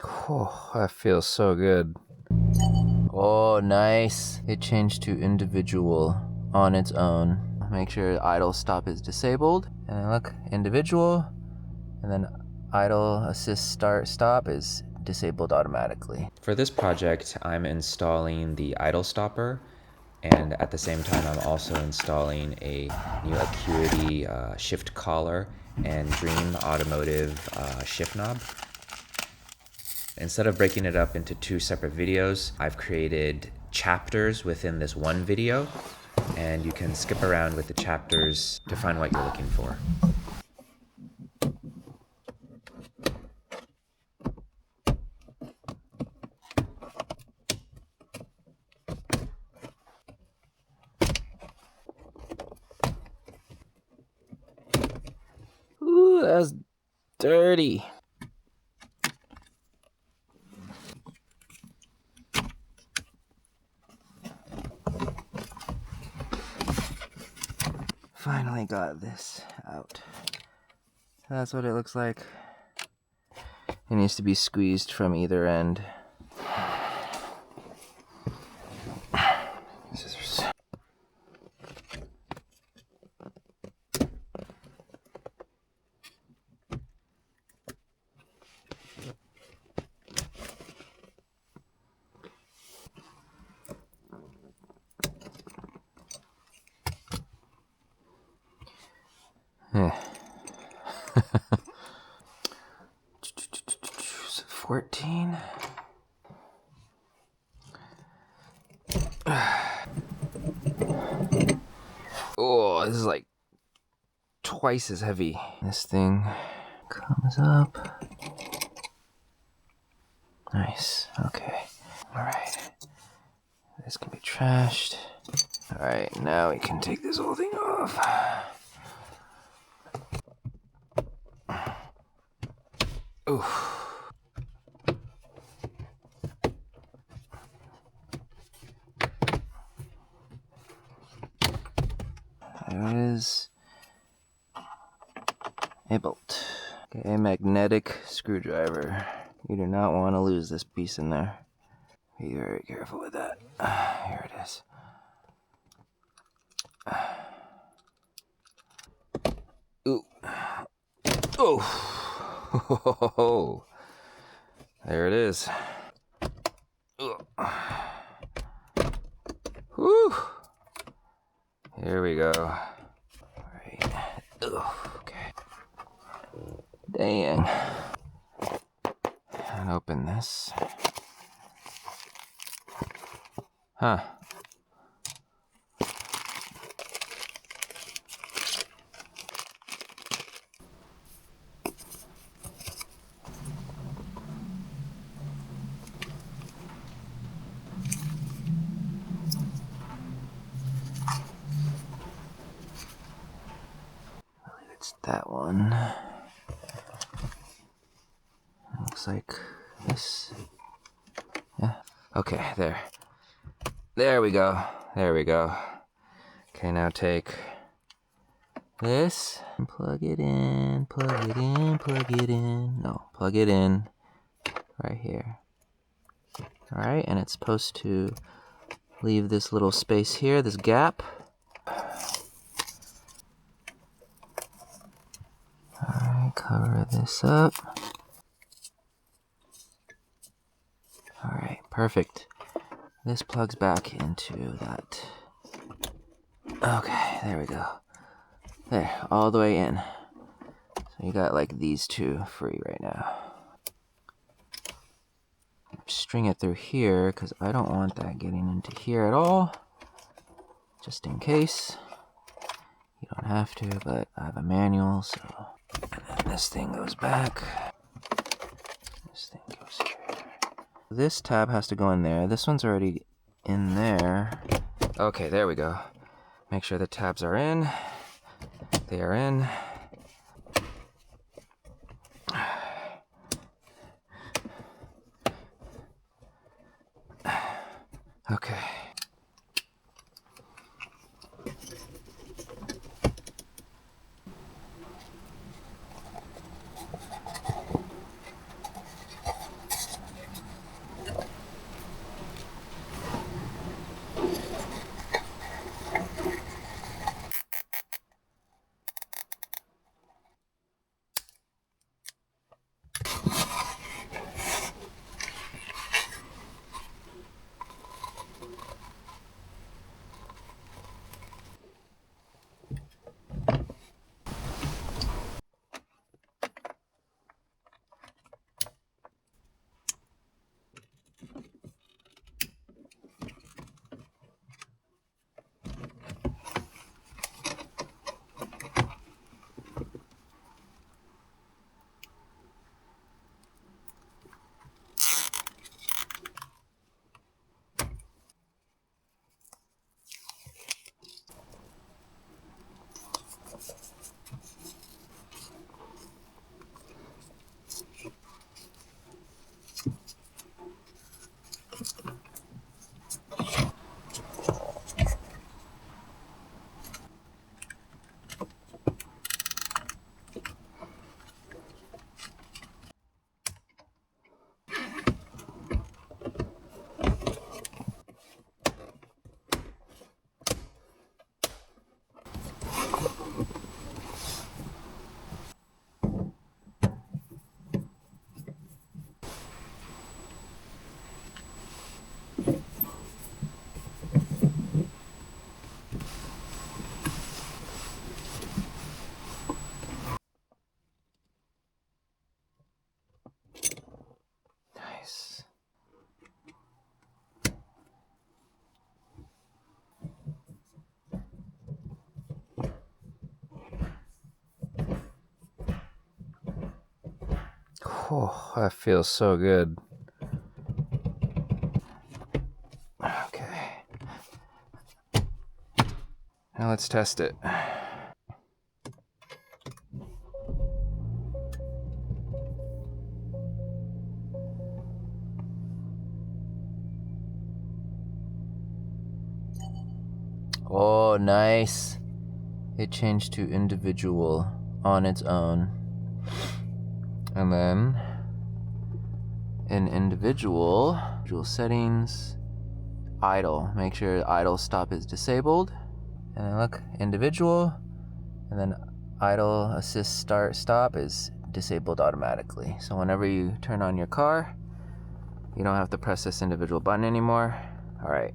Oh, that feels so good. Oh, nice. It changed to individual on its own. Make sure idle stop is disabled. And then look, individual. And then idle assist start stop is disabled automatically. For this project, I'm installing the IdleStopper, and at the same time, I'm also installing a new Acuity shift collar and Dream Automotive shift knob. Instead of breaking it up into two separate videos, I've created chapters within this one video, and you can skip around with the chapters to find what you're looking for. Ooh, that's dirty. Finally got this out. That's what it looks like. It needs to be squeezed from either end. Scissors. Yeah. 14. Oh, this is like twice as heavy. This thing comes up. Nice. Okay. All right. This can be trashed. All right. Now we can take this whole thing off. Ooh. There it is. A bolt. Okay, a magnetic screwdriver. You do not want to lose this piece in there. Be very careful with that. Here it is. Ooh. Oh. There it is. Whew. Here we go. All right. Okay. Dang. And open this. Huh. It's that one. Looks like this. Yeah. Okay, there. There we go. There we go. Okay, now take this and plug it in, plug it in, plug it in. No, plug it in right here. All right, and it's supposed to leave this little space here, this gap. All right, cover this up. All right, perfect. This plugs back into that. Okay, there we go. There, all the way in. So you got like these two free right now. String it through here because I don't want that getting into here at all. Just in case. You don't have to, but I have a manual, so. And then this thing goes back. This thing goes here. This tab has to go in there. This one's already in there. Okay, there we go. Make sure the tabs are in. They are in. Okay. Nice. Oh, that feels so good. Okay. Now let's test it. Oh, nice. It changed to individual on its own. And then in individual settings, idle. Make sure idle stop is disabled. And then look, individual, and then idle assist start stop is disabled automatically. So whenever you turn on your car, you don't have to press this individual button anymore. All right.